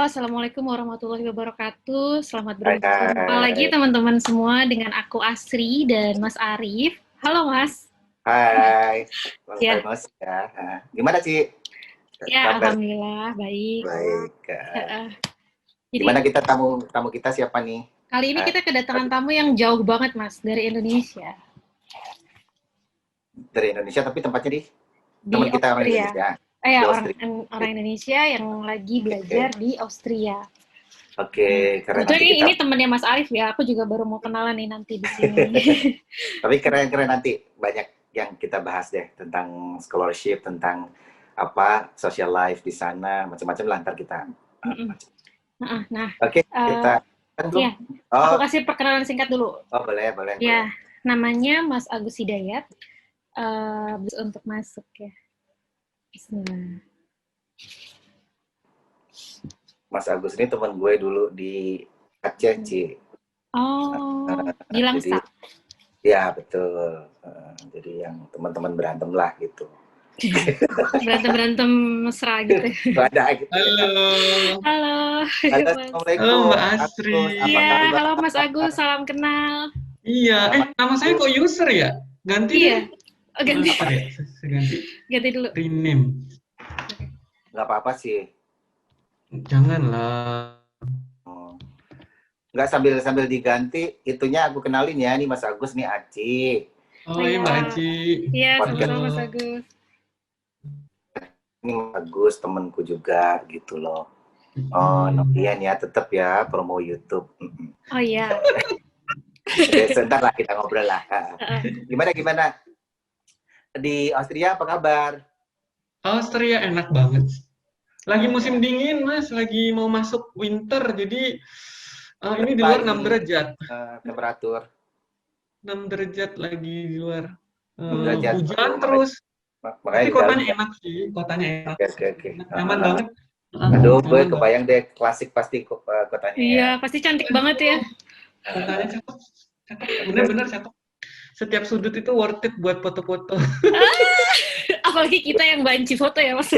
Assalamualaikum warahmatullahi wabarakatuh. Selamat Hai, berjumpa lagi hai. teman-teman semua dengan aku Asri dan Mas Arif. Halo Mas. Hai. Long Ya, time no see ya. Gimana sih ya kabar? Alhamdulillah baik. Baik. Jadi Gimana kita tamu kita siapa nih? kali ini Ah, kita kedatangan tamu yang jauh banget Mas dari Indonesia, dari Indonesia tapi tempatnya di di teman kita orang Austria. Indonesia Ya di orang Austria. orang Indonesia yang lagi belajar Oke, di Austria. oke. Nah, Keren kebetulan nanti kita. ini temannya Mas Arif ya. Aku juga baru mau kenalan nih nanti di sini. Tapi keren-keren nanti banyak yang kita bahas deh tentang scholarship, tentang apa social life di sana, macam-macam lah ntar kita. Nah, Oke, uh, kita kan belum. ya aku Oh, kasih perkenalan singkat dulu. oh boleh, boleh, boleh. Ya, namanya Mas Agus Hidayat. Untuk masuk ya. Bismillah. Mas Agus ini teman gue dulu di Aceh, Ci. Oh, Jadi Gilangsa. ya betul. Jadi yang teman-teman berantem lah gitu. Berantem-berantem mesra gitu. Ada gitu ya. Halo, Halo, Halo, Mas. halo Assalamualaikum. Mbak Asri. Agus, apa Iya, kabar? halo Mas Agus, salam kenal. Iya, Selamat nama saya kok user ya? Ganti deh. Iya, oh, ganti, Apa ya? Saya ganti ganti dulu. rename. Nggak apa-apa sih. Janganlah. Hmm. Nggak sambil diganti, itunya aku kenalin ya. Nih Mas Agus, nih Aci. Oh iya Mbak Aci. Iya, Podcast sama-sama Mas Halo. Agus. ini Mas Agus, temenku juga gitu loh. Oh, Novian ya, tetap ya promo YouTube. Oh iya. Oke, sebentar lah kita ngobrol lah. Gimana? Di Austria apa kabar? Austria enak banget. Lagi musim dingin Mas, lagi mau masuk winter, jadi ini di luar 6 derajat. Temperatur 6 derajat lagi di luar. 6 derajat. Hujan terus. Makanya Tapi di kotanya dalam. enak sih, kotanya enak. Oke. Nyaman banget. Aduh, gue Nyaman kebayang deh klasik pasti kotanya ya. Iya, pasti cantik banget ya. Kotanya cakep, bener-bener cakep. Setiap sudut itu worth it buat foto-foto. Apalagi kita yang banci foto ya, Mas.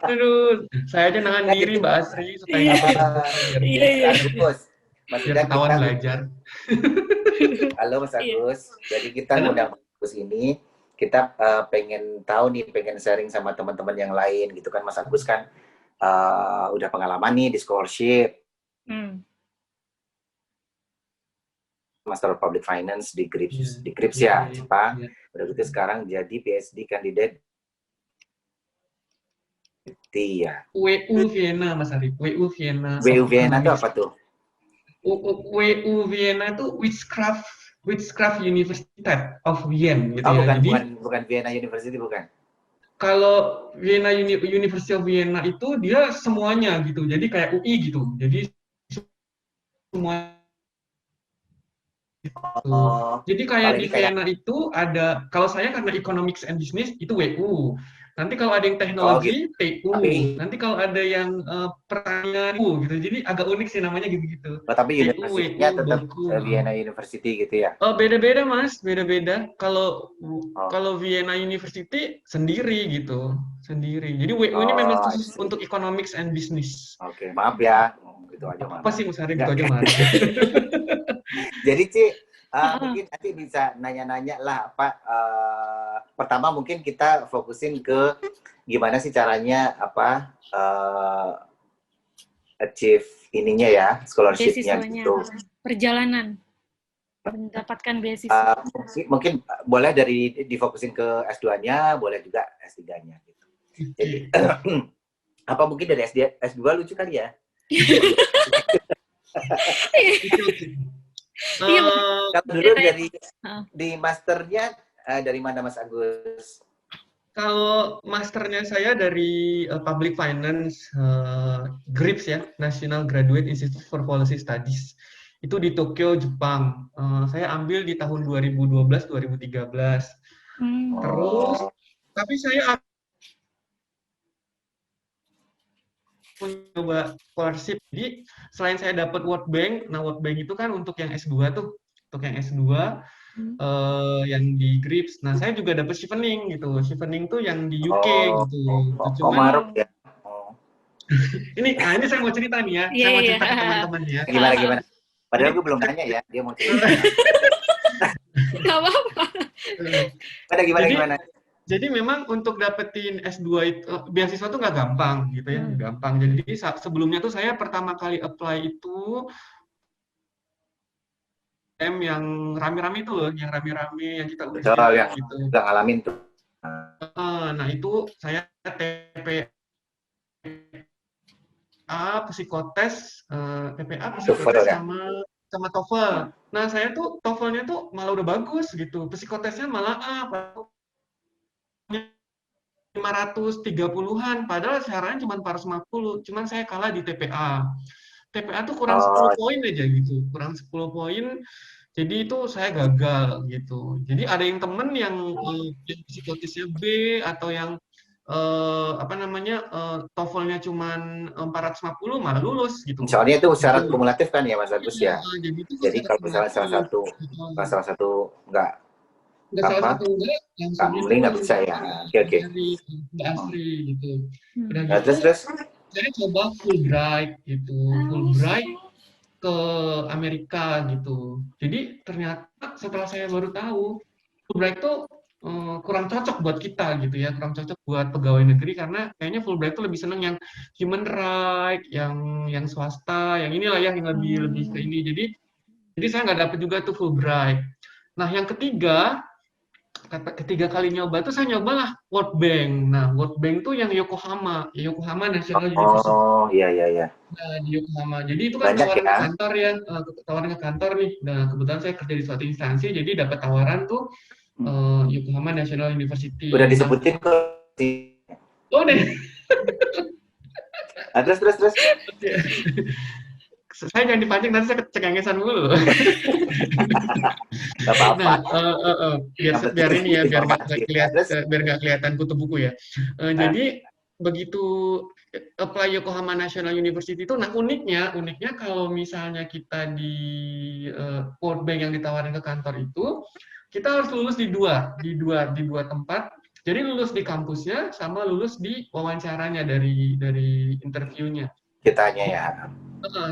Aduh, saya aja nahan diri Mbak Asri supaya nggak foto. Iya. Agus, Mas Biar ketahuan kita belajar. halo Mas Agus. Jadi kita Halo. ngundang Mas Agus ini, kita pengen tahu nih, pengen sharing sama teman-teman yang lain gitu kan. Mas Agus kan udah pengalaman nih di scholarship. Master of Public Finance di GRIPS ya, Jepang. Udah gitu sekarang jadi PhD candidate ya. WU Vienna Mas Arif, WU Vienna. WU Vienna itu apa tuh? WU Vienna itu Witchcraft Universität of Vienna gitu Oh, ya. bukan Vienna University, bukan. Kalau Vienna University of Vienna itu dia semuanya gitu. Jadi kayak UI gitu. Jadi semua. Jadi kayak di Vienna itu ada, kalau saya karena Economics and Business itu WU. Nanti kalau ada yang teknologi, TU. Nanti kalau ada yang pertanian, gitu. Jadi agak unik sih namanya gitu-gitu. Tapi universitasnya tetap Vienna University gitu ya? Beda-beda Mas, beda-beda. Kalau Vienna University sendiri gitu, sendiri. Jadi WU ini memang khusus untuk Economics and Business. Oke, maaf ya. Gitu aja Apa sih Mas Arif, gitu aja Mas. Jadi Ci, mungkin nanti bisa nanya-nanya lah apa. Pertama mungkin kita fokusin ke gimana sih caranya apa achieve ininya ya, scholarship-nya gitu. Perjalanan mendapatkan beasiswa. Mungkin boleh difokusin ke S2-nya, boleh juga S3-nya gitu. Jadi apa mungkin dari S2 lucu kali ya? Kalau dulu di masternya dari mana Mas Agus? Kalau masternya saya dari Public Finance, GRIPS ya, National Graduate Institute for Policy Studies. Itu di Tokyo, Jepang. Saya ambil di tahun 2012-2013. Terus, tapi saya mencoba scholarship. Jadi selain saya dapat World Bank, nah World Bank itu kan untuk yang S2 tuh, untuk yang S2 yang di GRIPS. Nah saya juga dapat chevening gitu. Chevening tuh yang di UK gitu. Cuman ya. ini saya mau cerita nih ya. Iya, Saya mau iya. cerita ke teman-teman ya. Gimana? Padahal gue belum nanya ya, dia mau cerita. Nggak apa-apa. Gimana? Jadi memang untuk dapetin S2 itu beasiswa tuh nggak gampang gitu ya, nggak gampang. Jadi sebelumnya tuh saya pertama kali apply itu yang rame-rame itu loh, yang rame-rame yang kita udah Betul, yang gitu. udah ngalamin tuh. Nah itu saya TPA psikotes, TOEFL, ya? sama TOEFL. Nah saya tuh TOEFL-nya tuh malah udah bagus gitu, psikotesnya malah A, 530-an, padahal syaratnya cuma 450, cuman saya kalah di TPA. TPA tuh kurang 10 poin aja gitu, kurang 10 poin, jadi itu saya gagal gitu. Jadi ada yang temen yang psikotesnya B, atau yang TOEFL-nya cuman 450 malah lulus gitu. Soalnya itu syarat kumulatif kan ya Mas Agus ya. Jadi kalau misalnya salah satu nggak langsung nggak bisa ya. Oke. Mbak Asri gitu. Nah, terus saya coba Fulbright gitu, Fulbright ke Amerika gitu. Jadi ternyata setelah saya baru tahu Fulbright itu kurang cocok buat kita gitu ya, kurang cocok buat pegawai negeri, karena kayaknya Fulbright itu lebih seneng yang human right, yang swasta, yang inilah ya, yang lebih ke ini. Jadi saya nggak dapet juga tuh Fulbright. Nah yang ketiga kali nyoba tuh saya nyobalah World Bank. Nah World Bank tuh yang Yokohama National University. Oh iya. Nah, di Yokohama. Jadi itu kan Banyak tawaran ya? ke kantor ya, tawaran ke kantor nih. Nah kebetulan saya kerja di suatu instansi, jadi dapat tawaran tuh Yokohama National University. Udah disebutin kok. Oh deh. Terus. Saya jangan dipancing, nanti saya kecengengesan dulu. Gak apa-apa. Nah, biar ini ya, biar nggak kelihatan kutu buku ya. Jadi begitu apply Yokohama National University itu, nah uniknya kalau misalnya kita di World Bank yang ditawarin ke kantor itu, kita harus lulus di dua tempat. Jadi lulus di kampusnya sama lulus di wawancaranya dari interviewnya. Kitanya ya.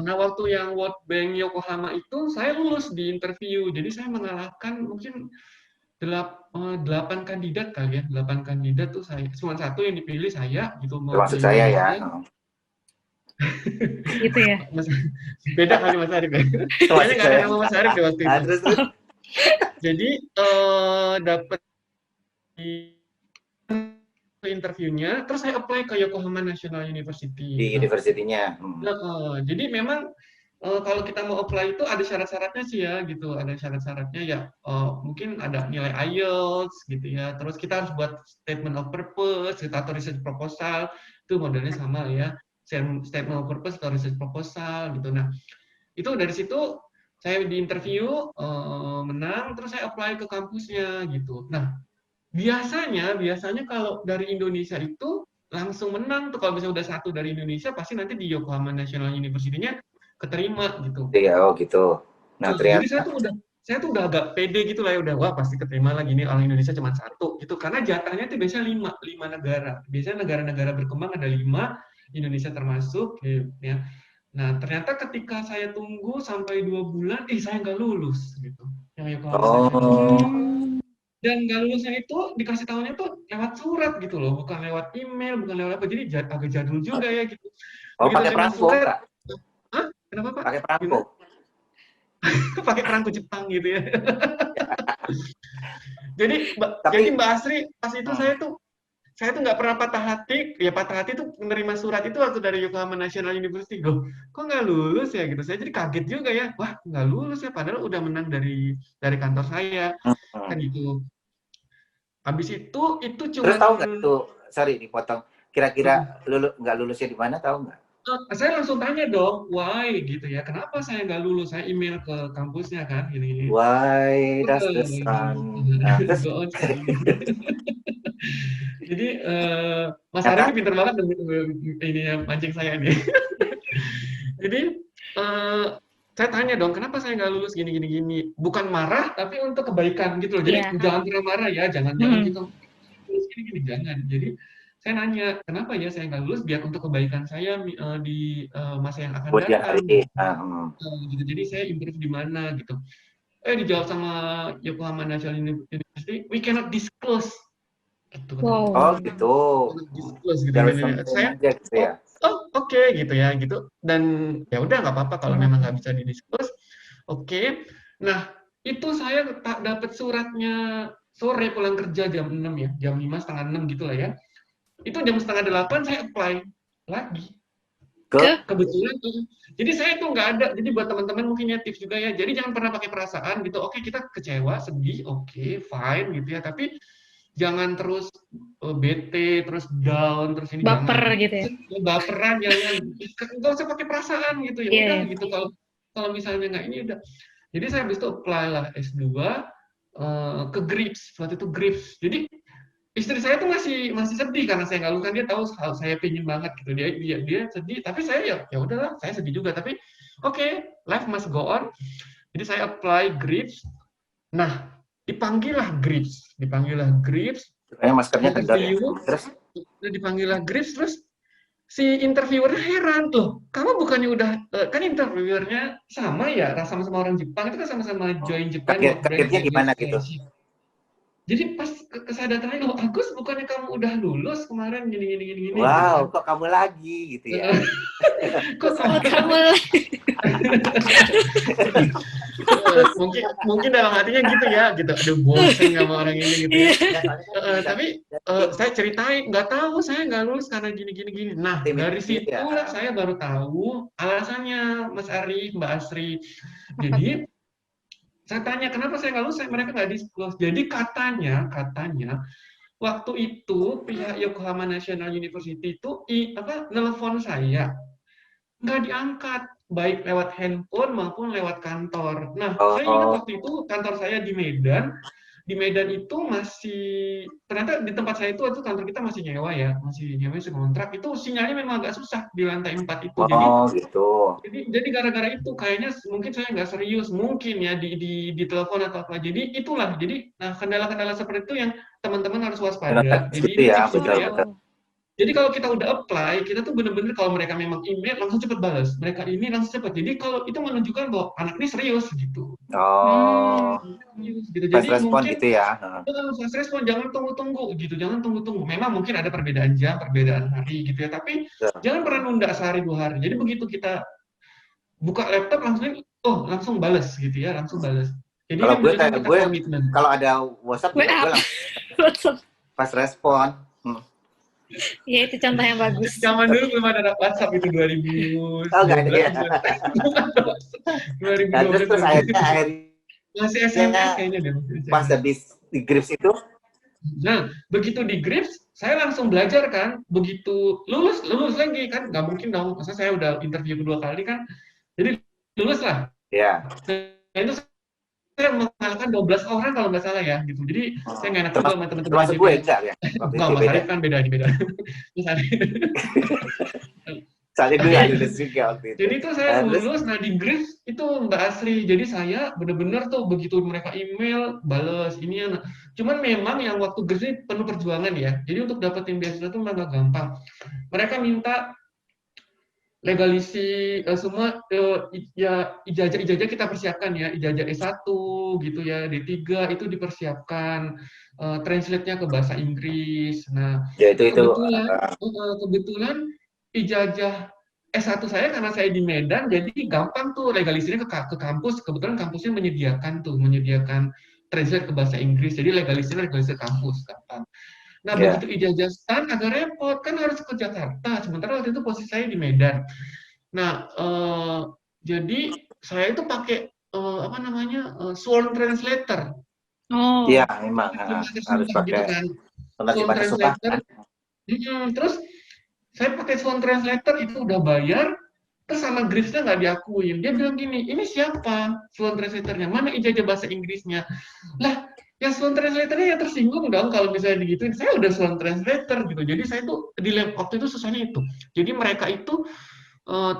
Nah, waktu yang World Bank Yokohama itu saya lulus di interview. Jadi saya mengalahkan mungkin 8 kandidat kali ya. 8 kandidat tuh saya, cuma satu yang dipilih saya gitu. Termasuk saya ya. Gitu ya. Beda kali Mas Arif ya. Soalnya nggak ada nama Mas Arif di waktu itu. Terus. Jadi dapat interviewnya, terus saya apply ke Yokohama National University. Di universitinya. Jadi memang kalau kita mau apply itu ada syarat-syaratnya sih ya gitu, ada syarat-syaratnya ya. Mungkin ada nilai IELTS gitu ya. Terus kita harus buat statement of purpose atau research proposal, itu modelnya sama ya. Statement of purpose atau research proposal gitu. Nah itu dari situ saya di interview menang, terus saya apply ke kampusnya gitu. Nah biasanya kalau dari Indonesia itu langsung menang tuh, kalau misalnya udah satu dari Indonesia pasti nanti di Yokohama National University-nya keterima gitu. Iya, gitu. Nah, ternyata jadi saya tuh udah agak pede gitu lah ya, udah wah pasti keterima lagi nih, orang Indonesia cuma satu gitu, karena jatahnya tuh biasanya 5 negara. Biasanya negara-negara berkembang ada 5, Indonesia termasuk ya. Nah, ternyata ketika saya tunggu sampai 2 bulan, saya nggak lulus gitu. Yang Yokohama. Dan nggak lulusnya itu dikasih tahunya tuh lewat surat gitu loh, bukan lewat email, bukan lewat apa, jadi agak jadul juga ya gitu. Pakai perangko? Hah? Kenapa Pak? Pakai perangko? Pakai perangko Jepang gitu ya. Jadi Mbak Asri, pas itu saya tuh nggak pernah patah hati. Ya patah hati tuh menerima surat itu waktu dari Yokohama National University. Kok nggak lulus ya gitu. Saya jadi kaget juga ya. Wah nggak lulus ya, padahal udah menang dari kantor saya. Kan gitu. Habis itu cuma. Terus tahu nggak tuh? Sorry dipotong. Kira-kira nggak lulusnya di mana, tahu nggak? Saya langsung tanya dong, why gitu ya, kenapa saya nggak lulus? Saya email ke kampusnya kan, gini. Why does the sun? Jadi Mas Ari ini pinter banget ini mancing saya nih. Jadi saya tanya dong, kenapa saya nggak lulus gini. Bukan marah, tapi untuk kebaikan gitu loh. Jadi jangan pernah marah ya, jangan gitu. Terus gini, jangan. Jadi saya nanya, kenapa ya saya nggak lulus? Biar untuk kebaikan saya di masa yang akan Kemudian datang. hari. Gitu. Jadi saya improve di mana gitu. Dijawab sama Yokohama National University, we cannot disclose. Gitu. Wow. Oh gitu. Disclose gitu. Dari Saya, aja gitu ya. oke, gitu ya, gitu. Dan ya udah nggak apa-apa kalau memang nggak bisa didisclose. Oke. Nah, itu saya tak dapat suratnya sore pulang kerja jam 6 ya, jam 5 setengah 6 gitu lah ya. Itu jam setengah 8 saya apply lagi. Kebetulan, jadi saya tuh nggak ada, jadi buat teman-teman mungkin ya tips juga ya, jadi jangan pernah pakai perasaan gitu, oke kita kecewa, sedih, oke, fine gitu ya, tapi jangan terus bete, terus down, terus ini baper jangan. gitu ya. Baperan, jangan, nggak usah pakai perasaan gitu ya, udah gitu, kalau misalnya nggak ini udah. Jadi saya habis itu apply lah S2 ke GRIPS, waktu itu GRIPS, jadi istri saya tuh masih sedih karena saya nggak lulus, kan dia tahu saya pengen banget gitu, dia sedih, tapi saya ya udahlah, saya sedih juga, tapi oke, life must go on. Jadi saya apply GRIPS, nah dipanggil lah GRIPS, Kayaknya maskernya kendor ya. interview, Terus dipanggil lah GRIPS, terus si interviewernya heran, loh kamu bukannya udah kan interviewernya sama ya, sama orang Jepang, itu kan sama-sama join Japan kagetnya gimana gitu? Jadi pas kesadarannya, loh Agus bukannya kamu udah lulus kemarin gini. Wow, gitu. Kok kamu lagi gitu ya? Kok kamu lagi? mungkin dalam hatinya gitu ya, gitu. Aduh bosen sama orang ini gitu. Tapi saya ceritain, nggak tahu saya nggak lulus karena gini. Nah dari situlah saya baru tahu alasannya, Mas Arif, Mbak Asri. Jadi saya tanya, kenapa saya nggak lulus? Mereka nggak disclose. Jadi katanya, waktu itu pihak Yokohama National University itu nelfon saya, nggak diangkat, baik lewat handphone maupun lewat kantor. Nah, saya ingat waktu itu kantor saya di Medan. Di Medan itu ternyata di tempat saya itu kantor kita masih nyewa ya, masih kontrak, itu sinyalnya memang agak susah di lantai 4 itu. Jadi gara-gara itu kayaknya mungkin saya nggak serius, mungkin ya di telepon atau apa. Jadi itulah, kendala-kendala seperti itu yang teman-teman harus waspada. Jadi ya, betul. Jadi kalau kita udah apply, kita tuh bener-bener kalau mereka memang email langsung cepet balas. Mereka ini langsung cepet. Jadi kalau itu menunjukkan bahwa anak ini serius gitu. Gitu. Jadi respon mungkin gitu ya. Fast respon, jangan tunggu-tunggu gitu. Jangan tunggu-tunggu. Memang mungkin ada perbedaan jam, perbedaan hari gitu ya. Tapi jangan pernah nunda sehari 2 hari. Jadi begitu kita buka laptop langsung balas gitu ya, langsung balas. Jadi kalau gue kalau ada WhatsApp gue langsung fast respon. Ya itu contoh yang bagus. Zaman dulu belum ada WhatsApp itu 2000. Oh enggak ada ya. 2012. Terus akhirnya masih SMS kayaknya deh. Pas habis di GRIPS itu. Nah, begitu di GRIPS, saya langsung belajar kan. Begitu lulus lagi kan, nggak mungkin dong. Masa saya udah interview kedua kali kan. Jadi lulus lah. Iya. Nah, itu saya mengalahkan 12 orang kalau nggak salah ya gitu. Jadi saya nggak enak juga sama teman-teman. Termasuk gue enggak ya? Mas Arif kan beda. Soalnya gue nggak lulus juga waktu itu. Jadi itu saya lulus, nah di GRIPS itu Mbak Asri. Jadi saya benar-benar tuh begitu mereka email, balas ini ya. Cuman memang yang waktu GRIPS ini penuh perjuangan ya. Jadi untuk dapetin beasiswa itu nggak gampang. Mereka minta legalisi semua ya ijazah kita persiapkan ya, ijazah S1 gitu ya, D3 itu dipersiapkan, translate-nya ke bahasa Inggris. Nah, ya, kebetulan ijazah S1 saya karena saya di Medan jadi gampang tuh legalisinya ke kampus, kebetulan kampusnya menyediakan translate ke bahasa Inggris, jadi legalisinya kampus gampang. Nah, begitu ijazah STAN agak repot, kan harus ke Jakarta, sementara waktu itu posisi saya di Medan. Nah, jadi saya itu pakai sworn translator. Iya, memang harus pakai gitu kan. Sworn translator. Terus saya pakai sworn translator itu udah bayar, terus sama GRIPS-nya nggak diakuin. Dia bilang gini, ini siapa sworn translatornya? Mana ijazah bahasa Inggrisnya? Lah, yang sworn translator-nya yang tersinggung dong kalau misalnya digituin. Saya udah sworn translator gitu. Jadi saya tuh di waktu itu susahnya itu. Jadi mereka itu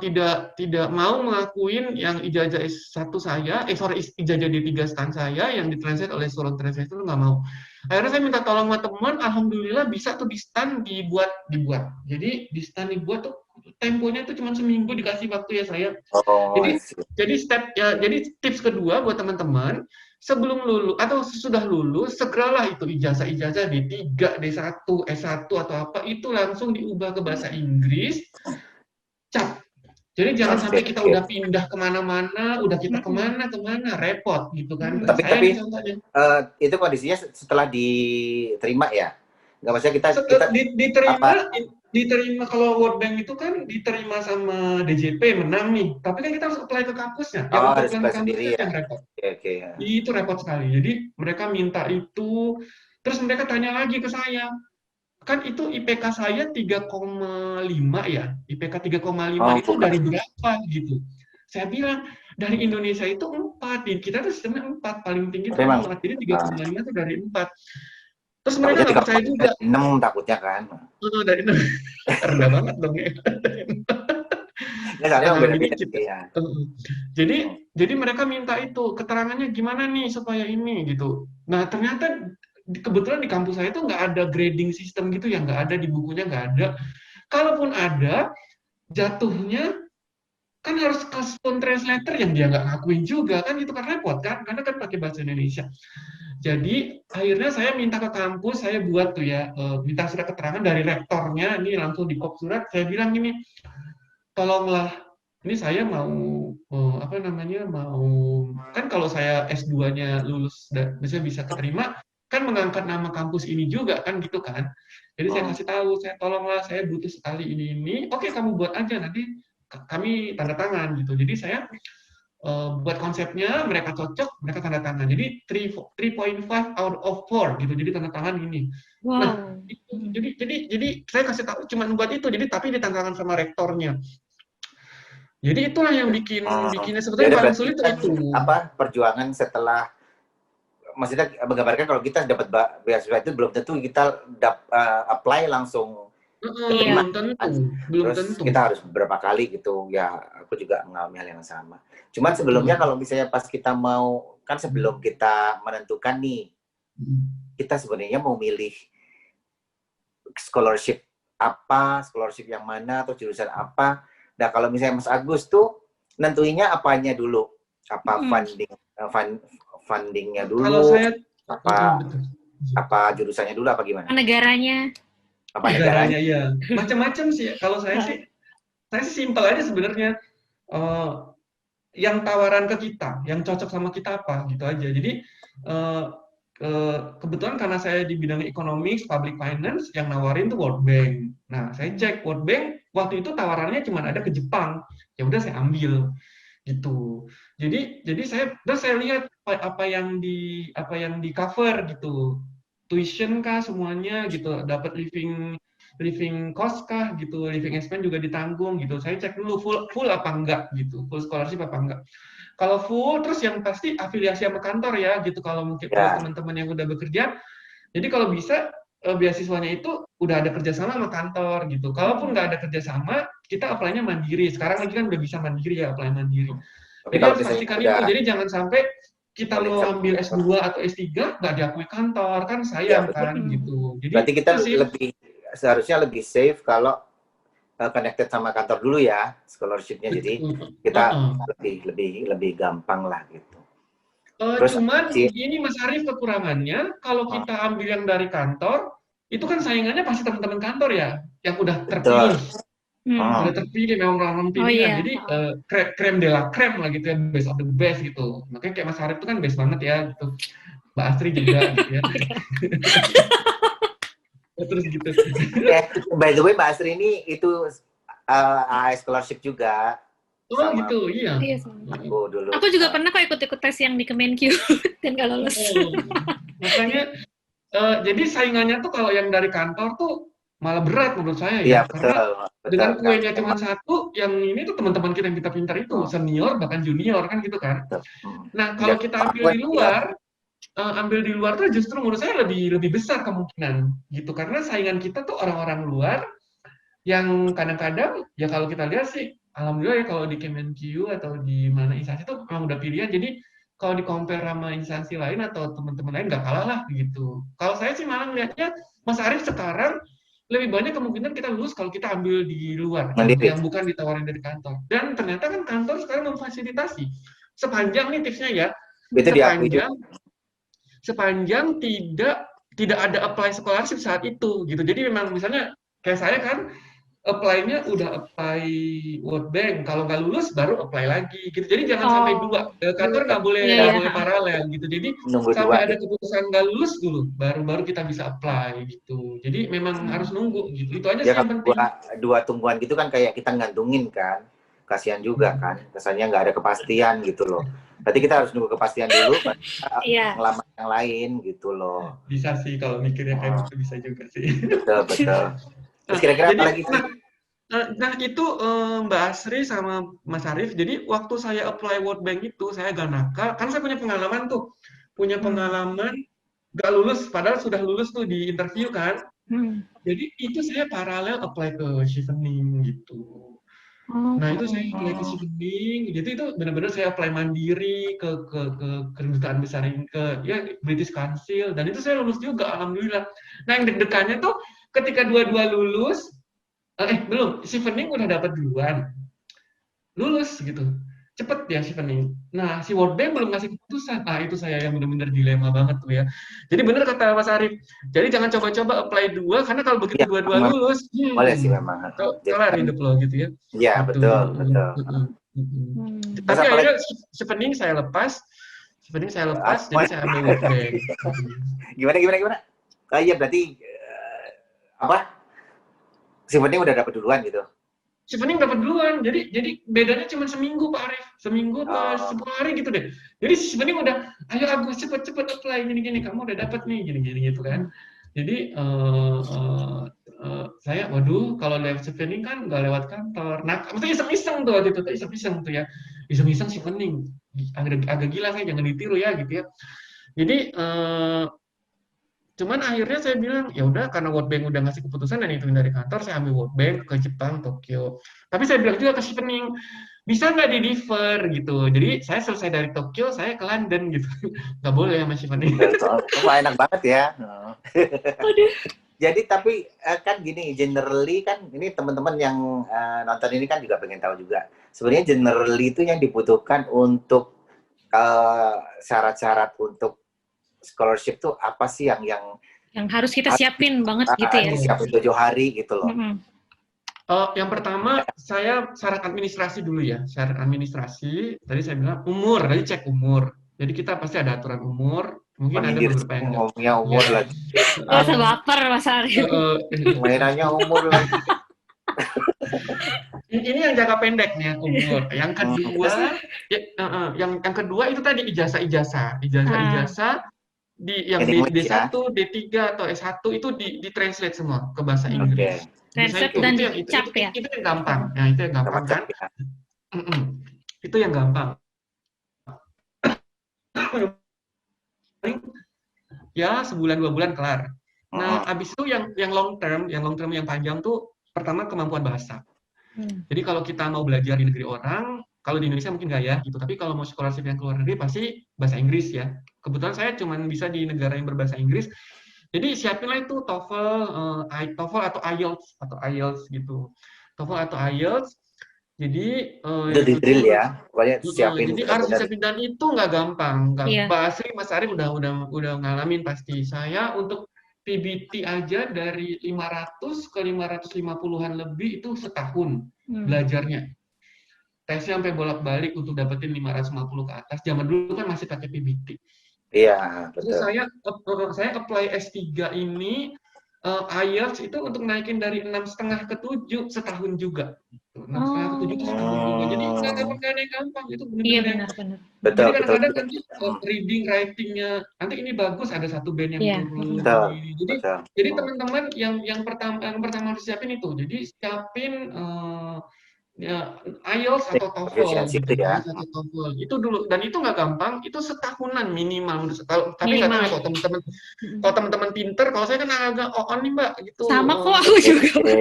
tidak mau mengakuin yang ijazah S1 saya, ijazah D3 stan saya yang ditranslate oleh seorang translator itu nggak mau. Akhirnya saya minta tolong sama teman, alhamdulillah bisa tuh di stan dibuat. Jadi di stan dibuat tuh temponya tuh cuma seminggu dikasih waktu ya saya. Oh, I Jadi see. jadi tips kedua buat teman-teman, sebelum lulus atau sesudah lulus, segeralah itu ijazah D3, D1, S1 atau apa itu langsung diubah ke bahasa Inggris, cap. Jadi jangan sampai kita udah pindah kemana-mana, udah kita kemana, repot gitu kan. Nah, saya Tapi nih contohnya. itu kondisinya setelah diterima ya? Nggak, maksudnya kita Diterima kalau World Bank itu kan diterima sama DJP, menang nih. Tapi kan kita harus apply ke kampusnya. Yang untuk harus apply ke sendiri kampusnya ya? yang repot. Oke, ya. Itu repot sekali. Jadi mereka minta itu, terus mereka tanya lagi ke saya. Kan itu IPK saya 3,5 ya. IPK 3,5 itu dari berapa gitu. Saya bilang, dari Indonesia itu 4. Kita tuh sistemnya 4. Paling tinggi itu 4. Jadi 3,5 itu dari 4. Terus mereka nggak percaya juga. 6 takutnya kan. Dari 6. Rendah banget dong ya. Jadi mereka minta itu, keterangannya gimana nih supaya ini gitu. Nah ternyata kebetulan di kampus saya itu nggak ada grading system gitu ya, nggak ada di bukunya, nggak ada. Kalaupun ada, jatuhnya kan harus custom translator yang dia nggak ngakuin juga kan, itu kan repot kan, karena kan pakai bahasa Indonesia. Jadi akhirnya saya minta ke kampus, saya buat tuh ya, minta surat keterangan dari rektornya, ini langsung di kop surat, saya bilang gini, tolonglah, ini saya mau kan kalau saya S2-nya lulus dan bisa keterima, kan mengangkat nama kampus ini juga kan gitu kan. Jadi saya kasih tahu, tolonglah saya butuh sekali ini. Oke, kamu buat aja, nanti kami tanda tangan gitu. Jadi saya buat konsepnya, mereka cocok, mereka tanda tangan. Jadi 3.5 out of 4 gitu. Jadi tanda tangan ini. Wow. Nah, jadi saya kasih tahu cuma buat itu. Jadi tapi ditanda tangan sama rektornya. Jadi itulah yang bikinnya sebetulnya paling sulit itu. Apa perjuangan setelah, maksudnya menggambarkan kalau kita dapat beasiswa itu belum tentu kita apply langsung. Belum tentu. Terus kita harus beberapa kali gitu ya. Aku juga mengalami hal yang sama. Cuman sebelumnya kalau misalnya pas kita mau, kan sebelum kita menentukan nih, kita sebenarnya mau milih scholarship apa, scholarship yang mana, atau jurusan apa. Nah kalau misalnya Mas Agus tuh nentuinnya apanya dulu? Apa fundingnya dulu? Kalau saya apa jurusannya dulu, apa gimana? Negaranya. Apa negaranya? Iya. Macam-macam sih. Kalau saya sih simpel aja sebenarnya. Yang tawaran ke kita, yang cocok sama kita apa, gitu aja. Jadi kebetulan karena saya di bidang economics, public finance, yang nawarin tuh World Bank. Nah, saya cek World Bank, waktu itu tawarannya cuma ada ke Jepang. Ya udah saya ambil gitu. Jadi saya lihat apa yang di cover gitu. Tuition kah semuanya gitu, dapat living cost kah gitu, living expense juga ditanggung gitu. Saya cek dulu full apa enggak gitu, full scholarship apa enggak. Kalau full, terus yang pasti afiliasi sama kantor ya gitu. Kalau mungkin teman-teman yang udah bekerja, jadi kalau bisa beasiswanya itu udah ada kerjasama sama kantor gitu. Kalaupun nggak ada kerjasama, kita apply-nya mandiri. Sekarang lagi kan udah bisa mandiri ya, apply mandiri. Jadi harus pastikan itu. Jadi jangan sampai kita mau ambil S2 atau S3 nggak diakui kantor, kan sayang kan gitu. Jadi berarti kita seharusnya lebih safe kalau connected sama kantor dulu ya scholarship-nya, jadi kita lebih gampang lah gitu. Cuman ini Mas Arief, kekurangannya kalau kita ambil yang dari kantor itu kan saingannya pasti teman-teman kantor ya yang udah terpilih. Udah terpilih, memang pilihan. Jadi creme de la creme lah gitu ya, best of the best gitu. Makanya kayak Mas Arief itu kan best banget ya gitu. Mbak Astri juga gitu ya. Terus gitu. By the way, Mbak Astri ini itu AS scholarship juga. Oh gitu, iya. Aku dulu. Aku juga pernah kok ikut tes yang di Kemenkyu dan gak lolos. Makanya jadi saingannya tuh kalau yang dari kantor tuh malah berat menurut saya ya. Karena dengan kuenya cuma satu, yang ini tuh teman-teman kita yang pintar-pintar itu senior bahkan junior kan gitu kan. Nah kalau kita ambil di luar tuh justru menurut saya lebih besar kemungkinan gitu, karena saingan kita tuh orang-orang luar yang kadang-kadang ya kalau kita lihat sih alhamdulillah ya kalau di Kemenq atau di mana instansi itu memang udah pilihan. Jadi kalau di compare sama instansi lain atau teman-teman lain nggak kalah lah gitu. Kalau saya sih malah melihatnya Mas Arief sekarang lebih banyak kemungkinan kita lulus kalau kita ambil di luar Mandiri. yang bukan ditawarin dari kantor. Dan ternyata kan kantor sekarang memfasilitasi. Sepanjang nih tipsnya ya, Itu diakui juga. sepanjang tidak ada apply scholarship saat itu gitu. Jadi memang misalnya kayak saya kan apply-nya udah apply World Bank, kalau nggak lulus baru apply lagi gitu. Jadi jangan sampai dua, kantor nggak boleh paralel gitu. Jadi nunggu sampai dua, ada keputusan nggak lulus dulu, baru kita bisa apply gitu. Jadi memang harus nunggu gitu. Itu aja sih yang penting. Dua tungguan gitu kan kayak kita ngantungin kan, kasihan juga kan, kesannya nggak ada kepastian gitu loh. Berarti kita harus nunggu kepastian dulu, ngelamar yang lain gitu loh. Bisa sih kalau mikirnya kayak gitu, bisa juga sih. Betul. Terus kira-kira apa lagi? Nah itu Mbak Asri sama Mas Arief, jadi waktu saya apply World Bank itu, saya agak nakal, karena saya punya pengalaman tuh, nggak lulus, padahal sudah lulus tuh di interview kan, jadi itu saya paralel apply ke Chevening gitu. Nah itu saya apply ke Chevening, jadi itu benar-benar saya apply mandiri ke kedutaan besar ke British Council, dan itu saya lulus juga, alhamdulillah. Nah yang deg-degannya tuh ketika dua-dua lulus, belum, Chevening udah dapat duluan, lulus gitu, cepet ya Chevening. Nah si World Bank belum ngasih keputusan. Nah itu saya yang benar-benar dilema banget tuh ya. Jadi benar kata Mas Arief, jadi jangan coba-coba apply dua, karena kalau begitu dua-dua lulus, boleh sih memang. kelar hidup lo gitu ya. Iya betul. Tapi akhirnya Chevening saya lepas, jadi saya ambil World Bank. Gimana? Iya berarti Chevening udah dapat duluan gitu. Chevening dapat duluan, jadi bedanya cuma seminggu Pak Arief, seminggu atau 10 hari gitu deh. Jadi Chevening udah, ayo Agus cepet apply gini, kamu udah dapat nih gini gitu kan. Jadi saya, waduh kalau lewat Chevening kan nggak lewat kantor. Nah, maksudnya iseng-iseng tuh waktu itu, iseng-iseng Chevening, agak gila saya, jangan ditiru ya gitu ya. Jadi cuman akhirnya saya bilang, ya udah karena World Bank udah ngasih keputusan dan itu dari kantor, saya ambil World Bank ke Jepang, Tokyo. Tapi saya bilang juga ke Chevening, bisa nggak di-defer gitu. Jadi saya selesai dari Tokyo, saya ke London gitu. Nggak boleh sama Chevening. Enak banget ya. Jadi tapi kan gini, generally kan ini teman-teman yang nonton ini kan juga pengen tahu juga. Sebenarnya generally itu yang dibutuhkan untuk syarat-syarat untuk scholarship tuh apa sih yang harus kita siapin banget gitu ya? Siapin 7 hari gitu loh. Yang pertama saya syarat administrasi dulu ya. Syarat administrasi tadi saya bilang umur, tadi cek umur. Jadi kita pasti ada aturan umur. Mungkin ada beberapa yang ngomongnya umur lagi. Masa baper Mas Arief. Mainannya umur lagi. Ini yang jangka pendek nih umur. Yang kedua itu tadi ijazah yang D1, D3 atau S1 itu di-translate semua ke bahasa Inggris. Translate dan dicap ya. Itu yang gampang. Ya, itu yang gampang kan? Itu yang gampang. Ya, sebulan 2 bulan kelar. Nah, habis itu yang long term yang panjang tuh pertama kemampuan bahasa. Jadi kalau kita mau belajar di negeri orang, kalau di Indonesia mungkin nggak ya gitu, tapi kalau mau scholarship yang keluar negeri pasti bahasa Inggris ya. Kebetulan saya cuma bisa di negara yang berbahasa Inggris. Jadi siapinlah itu TOEFL atau IELTS gitu. TOEFL atau IELTS. Jadi itu di drill ya. Pokoknya siapin. Jadi harus siapin, dan itu nggak gampang. Pak Asri, Mas Arief udah ngalamin pasti. Saya untuk PBT aja dari 500 ke 550-an lebih itu setahun belajarnya. Tesnya sampai bolak-balik untuk dapetin 550 ke atas. Zaman dulu kan masih pakai PBT. Iya, betul. Terus saya apply S3 ini, IELTS itu untuk naikin dari 6,5 ke 7 setahun juga. 6,5 ke 7 itu setahun juga. Jadi nggak ada yang gampang. Itu benar-benar. Betul. Jadi kadang-kadang nanti reading, writing-nya, nanti ini bagus, ada satu band yang turun. Jadi teman-teman yang pertama harus siapin itu. Jadi siapin IELTS atau TOEFL gitu ya. Itu dulu, dan itu nggak gampang, itu setahunan minimal. Tapi nggak tahu kalau teman-teman pinter, kalau saya kan agak on nih Mbak gitu. Sama kok aku juga.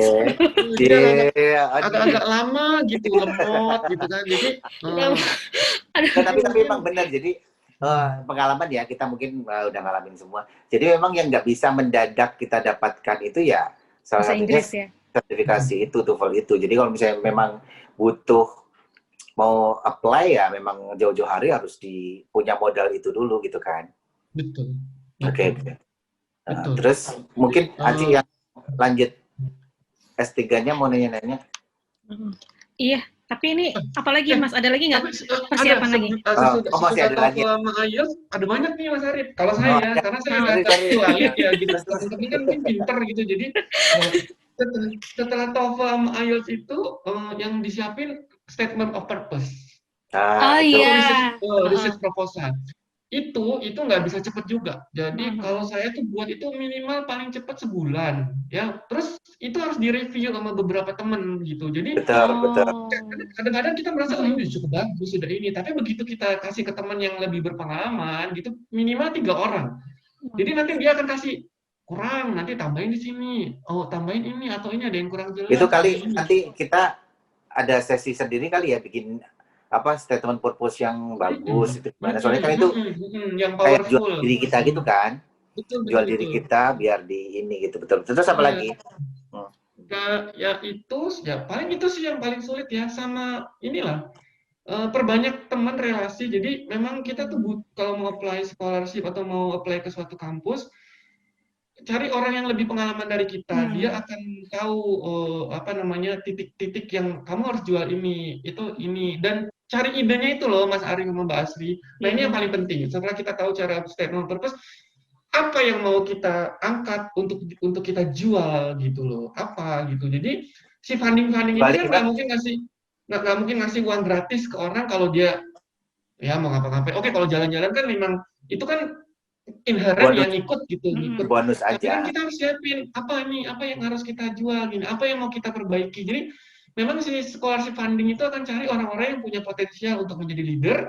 agak-agak lama gitu, lemot gitu kan. Jadi tapi memang benar. Jadi pengalaman ya, kita mungkin udah ngalamin semua. Jadi memang yang nggak bisa mendadak kita dapatkan itu ya salah Bahasa satunya Inggris ya. sertifikasi itu, TOEFL itu. Jadi kalau misalnya memang butuh mau apply ya memang jauh-jauh hari harus punya modal itu dulu gitu kan. betul. Oke. Betul. Terus mungkin Aci yang lanjut S3-nya mau nanya-nanya. Iya, tapi ini apalagi Mas, ada lagi nggak persiapan lagi? Masih ada lagi. Sama IELTS ada banyak nih Mas Arif. Kalau saya, karena saya nggak kecuali ya gitu. Teman-teman kan mungkin pinter gitu. Jadi setelah TOEFL sama IELTS itu yang disiapin statement of purpose. Iya. Research proposal. Itu nggak bisa cepet juga. Jadi kalau saya tuh buat itu minimal paling cepat sebulan, ya. Terus itu harus direview sama beberapa temen gitu. Jadi betul. kadang-kadang kita merasa oh ini cukup bagus sudah ini, tapi begitu kita kasih ke teman yang lebih berpengalaman gitu, minimal 3 orang. Jadi nanti dia akan kasih kurang, nanti tambahin di sini, tambahin ini atau ini ada yang kurang jelas. Itu kali nanti kita ada sesi sendiri kali ya, bikin statement purpose yang bagus itu gimana, soalnya kan itu yang kayak powerful. jual diri kita gitu kan. Jual diri kita biar di ini gitu. Betul. Terus apa lagi? Ya itu ya paling itu sih yang paling sulit ya, sama inilah perbanyak teman relasi. Jadi memang kita tuh kalau mau apply scholarship atau mau apply ke suatu kampus, cari orang yang lebih pengalaman dari kita. Dia akan tahu titik-titik yang kamu harus jual ini, itu ini, dan cari idenya itu loh Mas Ari sama Mbak Asri. Nah ini yang paling penting. Setelah kita tahu cara statement purpose, apa yang mau kita angkat untuk kita jual gitu loh, apa gitu. Jadi si funding ini kan nggak mungkin ngasih uang gratis ke orang kalau dia ya mau ngapa-ngapain. Oke, kalau jalan-jalan kan memang itu kan inherent yang ikut gitu. Bonus aja. Tapi kan kita harus siapin apa yang harus kita jual gini, apa yang mau kita perbaiki. Jadi memang si scholarship funding itu akan cari orang-orang yang punya potensial untuk menjadi leader,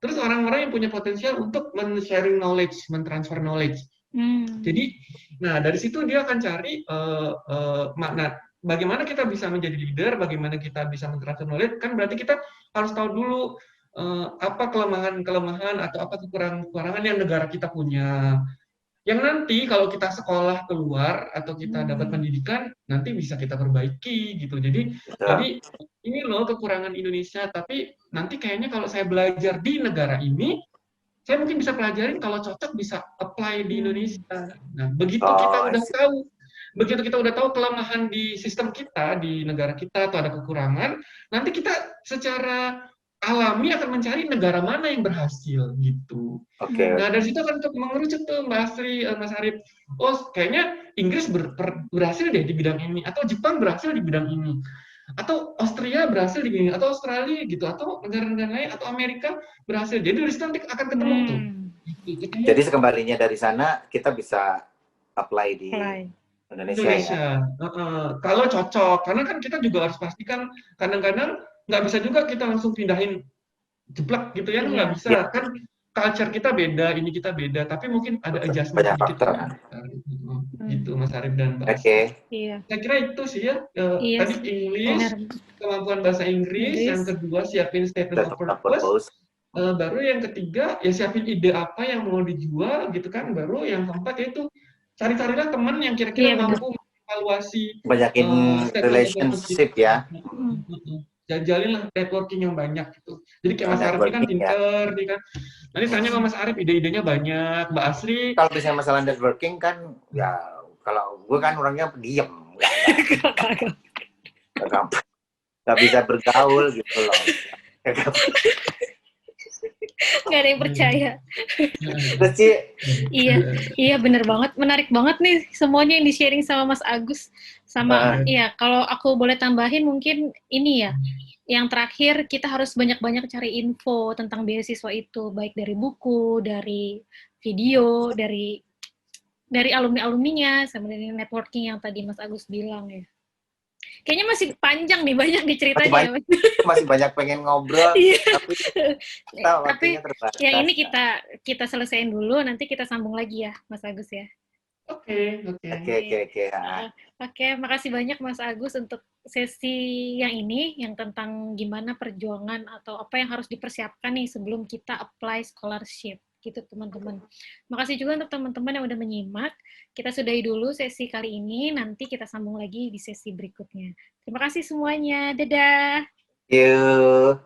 terus orang-orang yang punya potensial untuk men-sharing knowledge, men-transfer knowledge. Jadi, nah dari situ dia akan cari makna bagaimana kita bisa menjadi leader, bagaimana kita bisa men-transfer knowledge. Kan berarti kita harus tahu dulu apa kelemahan atau apa kekurangan yang negara kita punya. Yang nanti kalau kita sekolah keluar atau kita dapat pendidikan, nanti bisa kita perbaiki gitu. Jadi ini loh kekurangan Indonesia, tapi nanti kayaknya kalau saya belajar di negara ini, saya mungkin bisa pelajarin, kalau cocok bisa apply di Indonesia. Nah, begitu kita udah tahu kelemahan di sistem kita, di negara kita, atau ada kekurangan, nanti kita secara alami akan mencari negara mana yang berhasil gitu. Nah dari situ akan mengerucut tuh Mbak Asri, Mas Arif. Oh kayaknya Inggris berhasil deh di bidang ini, atau Jepang berhasil di bidang ini, atau Austria berhasil di bidang ini, atau Australia gitu, atau negara-negara lain, atau Amerika berhasil. Jadi dari situ nanti akan ketemu tuh. Jadi sekembalinya dari sana kita bisa apply di Indonesia. Ya? Kalau cocok, karena kan kita juga harus pastikan kadang-kadang nggak bisa juga kita langsung pindahin jeblak gitu ya, nggak bisa. Kan culture kita beda, ini kita beda, tapi mungkin ada adjustment sedikit. Gitu Mas Arif dan Mbak. Saya kira itu sih ya. Tadi English, kemampuan bahasa Inggris, yang kedua siapin statement of purpose. Baru yang ketiga ya siapin ide apa yang mau dijual gitu kan. Baru yang keempat yaitu cari-carilah teman yang kira-kira mampu mengevaluasi banyakin relationship ya. Jalinlah networking yang banyak gitu. Jadi kayak Mas Arif ini kan pinter, nih kan. Nanti tanya sama Mas Arif, ide-idenya banyak. Mbak Asri. Kalau misalnya masalah networking kan, ya kalau gue kan orangnya diem, nggak bisa bergaul gitu loh. Nggak ada yang percaya. Iya bener banget, menarik banget nih semuanya yang di-sharing sama Mas Agus. Sama kalau aku boleh tambahin mungkin ini ya, yang terakhir kita harus banyak-banyak cari info tentang beasiswa itu, baik dari buku, dari video, dari alumni-alumninya, sama dari networking yang tadi Mas Agus bilang ya. Kayaknya masih panjang nih, banyak diceritanya. Masih banyak pengen ngobrol, tapi yang ini kita selesaiin dulu, nanti kita sambung lagi ya, Mas Agus ya. Oke. Oke, makasih banyak Mas Agus untuk sesi yang ini, yang tentang gimana perjuangan atau apa yang harus dipersiapkan nih sebelum kita apply scholarship, gitu teman-teman. Makasih juga untuk teman-teman yang udah menyimak. Kita sudahi dulu sesi kali ini, nanti kita sambung lagi di sesi berikutnya. Terima kasih semuanya, dadah! Yuk.